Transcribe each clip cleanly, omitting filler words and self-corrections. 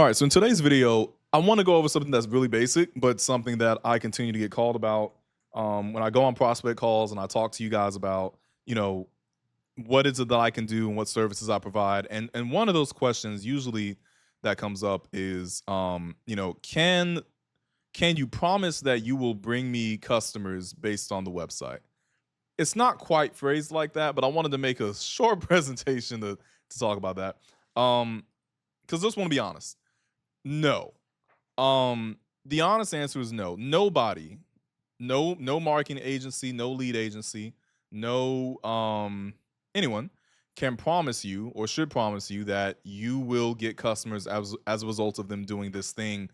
All right, so in today's video, I want to go over something that's really basic, but something that I continue to get called about when I go on prospect calls and I talk to you guys about, you know, what is it that I can do and what services I provide. And one of those questions usually that comes up is, can you promise that you will bring me customers based on the website? It's not quite phrased like that, but I wanted to make a short presentation to talk about that. Because I just want to be honest. No. The honest answer is no. Nobody, no marketing agency, no lead agency, no anyone can promise you or should promise you that you will get customers as a result of them doing this thing.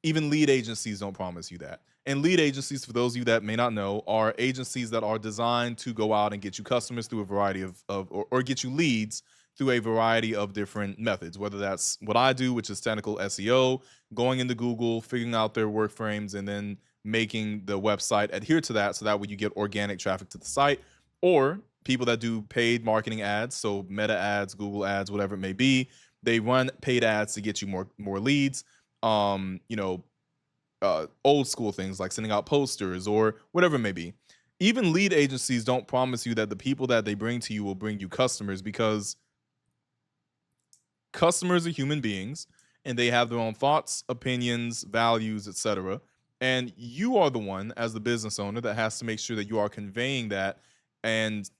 Even lead agencies don't promise you that. And lead agencies, for those of you that may not know, are agencies that are designed to go out and get you customers through a variety or get you leads through a variety of different methods, whether that's what I do, which is technical SEO, going into Google, figuring out their work frames, and then making the website adhere to that so that way you get organic traffic to the site, or people that do paid marketing ads, so Meta ads, Google ads, whatever it may be. They run paid ads to get you more leads. um you know Old school things like sending out posters or whatever it may be. Even lead agencies don't promise you that the people that they bring to you will bring you customers, because customers are human beings and they have their own thoughts, opinions, values, etc. And you are the one, as the business owner, that has to make sure that you are conveying that and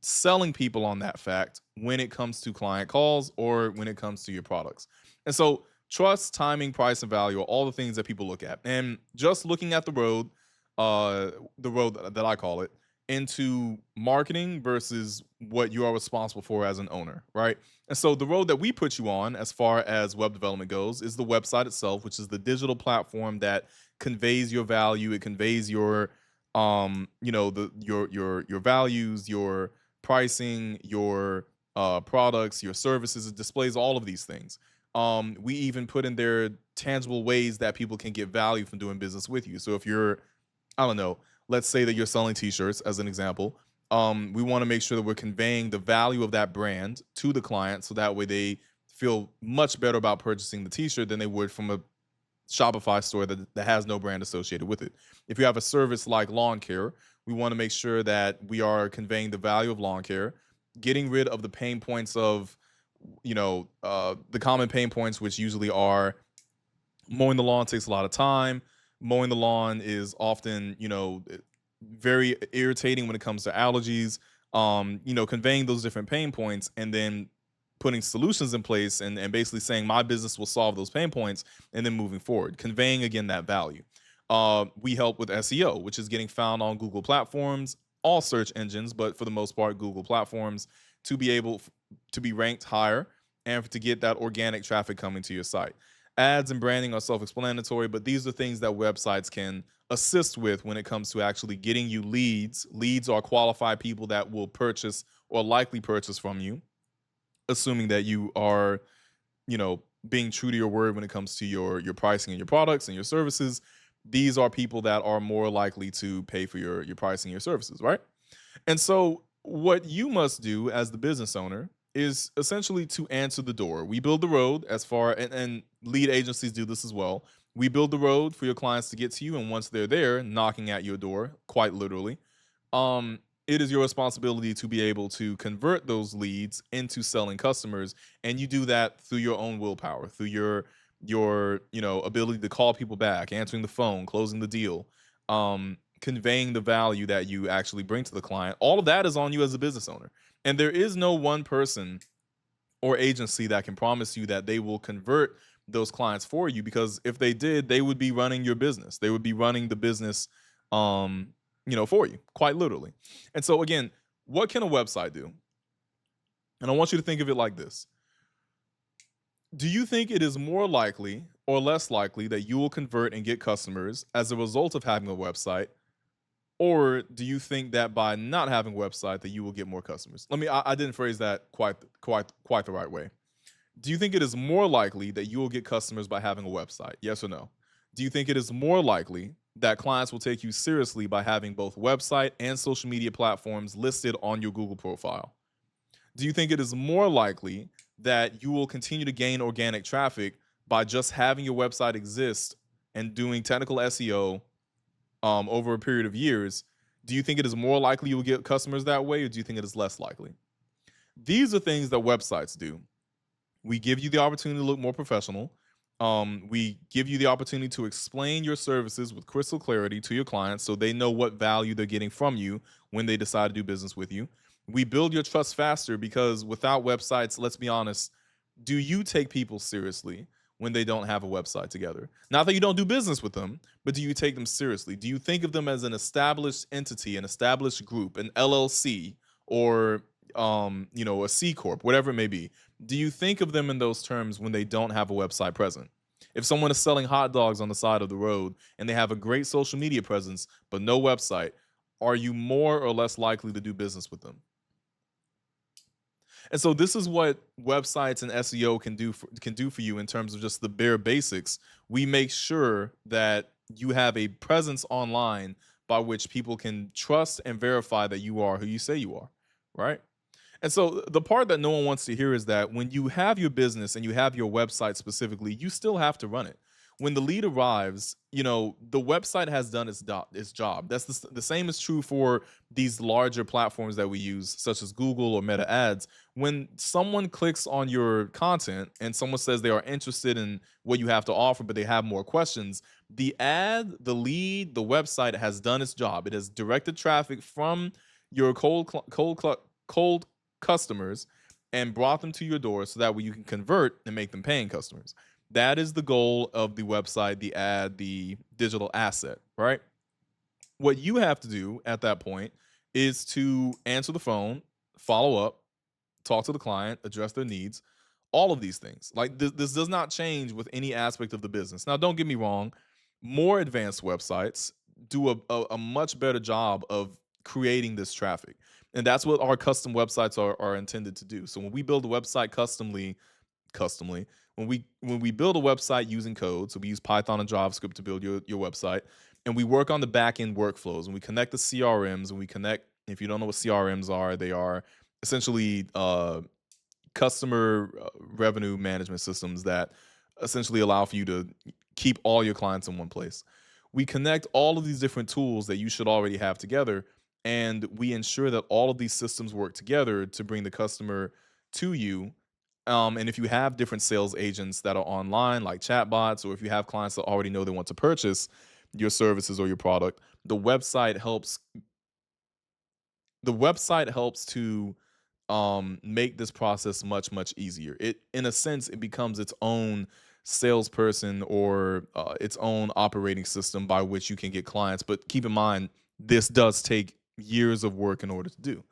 selling people on that fact when it comes to client calls or when it comes to your products. And so, trust, timing, price, and value are all the things that people look at. And just looking at the road that I call it, into marketing versus what you are responsible for as an owner, right? And so the road that we put you on as far as web development goes is the website itself, which is the digital platform that conveys your value. It conveys your your values, your pricing, your products, your services. It displays all of these things. We even put in there tangible ways that people can get value from doing business with you. So if you're, I don't know, let's say that you're selling t-shirts as an example. We want to make sure that we're conveying the value of that brand to the client so that way they feel much better about purchasing the t-shirt than they would from a Shopify store that has no brand associated with it. If you have a service like lawn care, we want to make sure that we are conveying the value of lawn care, getting rid of the pain points of, the common pain points, which usually are mowing the lawn takes a lot of time. Mowing the lawn is often, very irritating when it comes to allergies. Conveying those different pain points and then putting solutions in place and basically saying my business will solve those pain points and then moving forward, conveying again that value. We help with SEO, which is getting found on Google platforms, all search engines, but for the most part, Google platforms, to be able to be ranked higher and to get that organic traffic coming to your site. Ads and branding are self-explanatory, but these are things that websites can assist with when it comes to actually getting you leads. Leads are qualified people that will purchase or likely purchase from you, assuming that you are, being true to your word when it comes to your pricing and your products and your services. These are people that are more likely to pay for your pricing and your services, right? And so what you must do as the business owner is essentially to answer the door. We build the road as far, and lead agencies do this as well. We build the road for your clients to get to you, and once they're there, knocking at your door, quite literally, it is your responsibility to be able to convert those leads into selling customers, and you do that through your own willpower, through your ability to call people back, answering the phone, closing the deal, conveying the value that you actually bring to the client. All of that is on you as a business owner. And there is no one person or agency that can promise you that they will convert those clients for you, because if they did, they would be running your business. They would be running the business for you, quite literally. And so again, what can a website do? And I want you to think of it like this. Do you think it is more likely or less likely that you will convert and get customers as a result of having a website? Or do you think that by not having a website that you will get more customers? I didn't phrase that quite the right way. Do you think it is more likely that you will get customers by having a website? Yes or no? Do you think it is more likely that clients will take you seriously by having both website and social media platforms listed on your Google profile? Do you think it is more likely that you will continue to gain organic traffic by just having your website exist and doing technical SEO over a period of years, do you think it is more likely you will get customers that way, or do you think it is less likely? These are things that websites do. We give you the opportunity to look more professional. We give you the opportunity to explain your services with crystal clarity to your clients so they know what value they're getting from you when they decide to do business with you. We build your trust faster because without websites, let's be honest, do you take people seriously when they don't have a website together? Not that you don't do business with them, but do you take them seriously? Do you think of them as an established entity, an established group, an LLC, or a C corp, whatever it may be? Do you think of them in those terms when they don't have a website present? If someone is selling hot dogs on the side of the road and they have a great social media presence but no website, are you more or less likely to do business with them? And so this is what websites and SEO can do for you in terms of just the bare basics. We make sure that you have a presence online by which people can trust and verify that you are who you say you are, right? And so the part that no one wants to hear is that when you have your business and you have your website specifically, you still have to run it. When the lead arrives, the website has done its job. That's the same is true for these larger platforms that we use, such as Google or Meta Ads. When someone clicks on your content and someone says they are interested in what you have to offer, but they have more questions, the ad, the lead, the website has done its job. It has directed traffic from your cold customers and brought them to your door so that way you can convert and make them paying customers. That is the goal of the website, the ad, the digital asset, right? What you have to do at that point is to answer the phone, follow up, talk to the client, address their needs, all of these things. Like this does not change with any aspect of the business. Now, don't get me wrong, more advanced websites do a much better job of creating this traffic. And that's what our custom websites are intended to do. So when we build a website customly, when we build a website using code, so we use Python and JavaScript to build your website, and we work on the back end workflows, and we connect the CRMs, and we connect. If you don't know what CRMs are, they are essentially customer revenue management systems that essentially allow for you to keep all your clients in one place. We connect all of these different tools that you should already have together, and we ensure that all of these systems work together to bring the customer to you. And if you have different sales agents that are online, like chatbots, or if you have clients that already know they want to purchase your services or your product, the website helps. The website helps to make this process much easier. In a sense, it becomes its own salesperson or its own operating system by which you can get clients. But keep in mind, this does take years of work in order to do.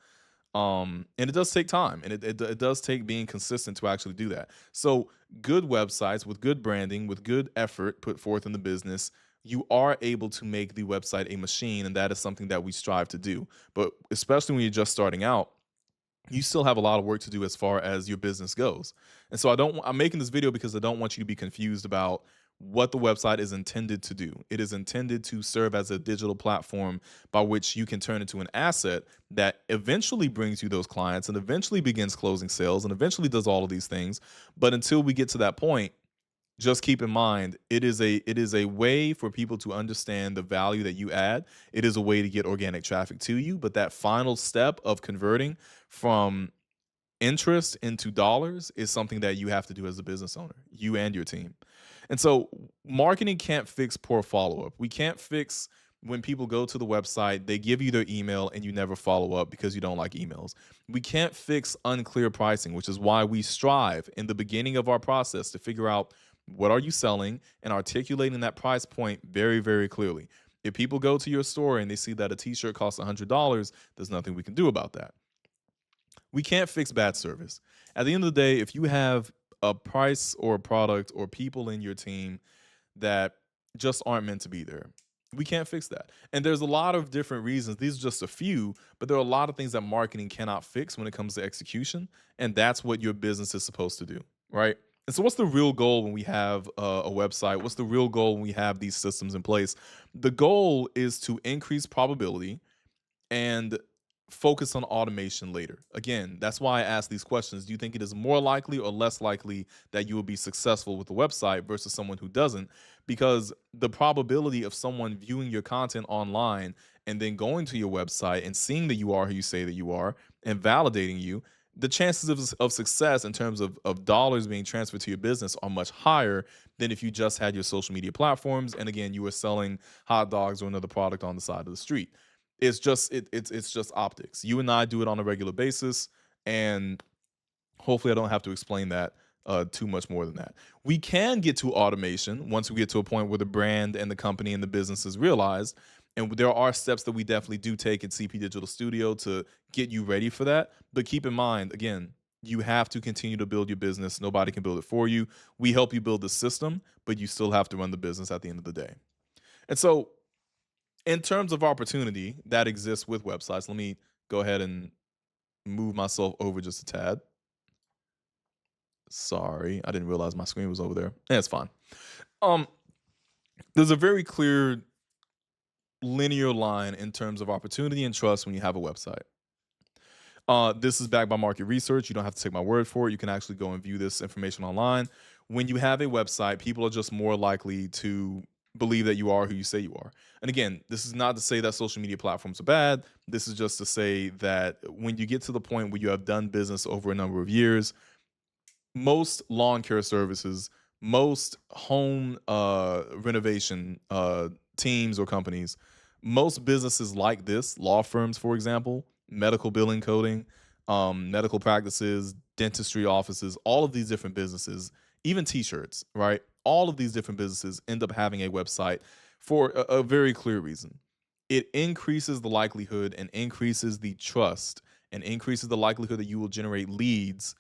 And it does take time, and it does take being consistent to actually do that. So good websites with good branding, with good effort put forth in the business, you are able to make the website a machine, and that is something that we strive to do. But especially when you're just starting out, you still have a lot of work to do as far as your business goes. And so I'm making this video because I don't want you to be confused about what the website is intended to do. It is intended to serve as a digital platform by which you can turn into an asset that eventually brings you those clients and eventually begins closing sales and eventually does all of these things. But until we get to that point, just keep in mind it is a way for people to understand the value that you add. It is a way to get organic traffic to you, but that final step of converting from interest into dollars is something that you have to do as a business owner, you and your team. And so marketing can't fix poor follow-up. We can't fix when people go to the website, they give you their email and you never follow up because you don't like emails. We can't fix unclear pricing, which is why we strive in the beginning of our process to figure out what are you selling and articulating that price point very clearly. If people go to your store and they see that a t-shirt costs $100, there's nothing we can do about that. We can't fix bad service. At the end of the day, if you have a price or a product or people in your team that just aren't meant to be there, we can't fix that. And there's a lot of different reasons. These are just a few, but there are a lot of things that marketing cannot fix when it comes to execution. And that's what your business is supposed to do, right? And so what's the real goal when we have a website? What's the real goal when we have these systems in place? The goal is to increase probability and focus on automation later. Again, that's why I ask these questions. Do you think it is more likely or less likely that you will be successful with a website versus someone who doesn't? Because the probability of someone viewing your content online and then going to your website and seeing that you are who you say that you are and validating you, the chances of success in terms of dollars being transferred to your business are much higher than if you just had your social media platforms and again you were selling hot dogs or another product on the side of the street. It's just optics. You and I do it on a regular basis, and hopefully I don't have to explain that too much more than that. We can get to automation once we get to a point where the brand and the company and the business is realized. And there are steps that we definitely do take at CP Digital Studio to get you ready for that. But keep in mind, again, you have to continue to build your business. Nobody can build it for you. We help you build the system, but you still have to run the business at the end of the day. And so, in terms of opportunity that exists with websites, let me go ahead and move myself over just a tad. Sorry, I didn't realize my screen was over there. Yeah, it's fine. Um, there's a very clear linear line in terms of opportunity and trust when you have a website. This is backed by market research. You don't have to take my word for it. You can actually go and view this information online. When you have a website, people are just more likely to believe that you are who you say you are. And again, this is not to say that social media platforms are bad. This is just to say that when you get to the point where you have done business over a number of years, most lawn care services, most home renovation teams or companies, most businesses like this, law firms, for example, medical billing coding, medical practices, dentistry offices, all of these different businesses, even t-shirts, right? All of these different businesses end up having a website for a very clear reason. It increases the likelihood and increases the trust and increases the likelihood that you will generate leads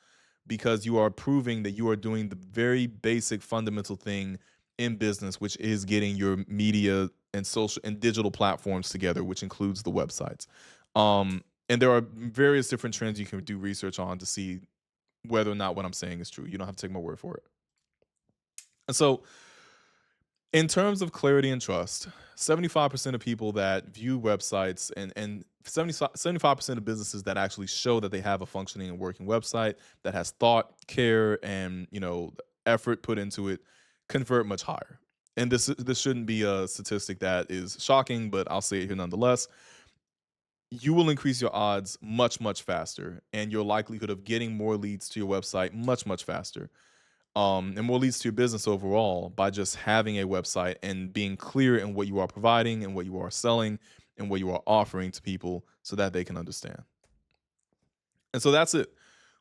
because you are proving that you are doing the very basic fundamental thing in business, which is getting your media and social and digital platforms together, which includes the websites. And there are various different trends you can do research on to see whether or not what I'm saying is true. You don't have to take my word for it. And so, in terms of clarity and trust, 75% of people that view websites and 75% of businesses that actually show that they have a functioning and working website that has thought, care, and effort put into it convert much higher. And this shouldn't be a statistic that is shocking, but I'll say it here nonetheless. You will increase your odds much, much faster, and your likelihood of getting more leads to your website much, much faster, and more leads to your business overall by just having a website and being clear in what you are providing and what you are selling and what you are offering to people so that they can understand. And so that's it.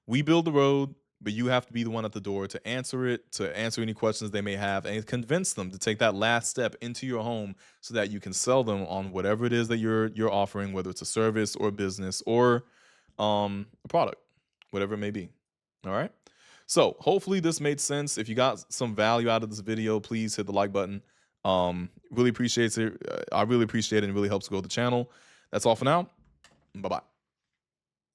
We build the road, but you have to be the one at the door to answer it, to answer any questions they may have, and convince them to take that last step into your home so that you can sell them on whatever it is that you're offering, whether it's a service or a business or a product, whatever it may be. All right. So hopefully this made sense. If you got some value out of this video, please hit the like button. Really appreciate it. I really appreciate it and it really helps grow the channel. That's all for now. Bye-bye.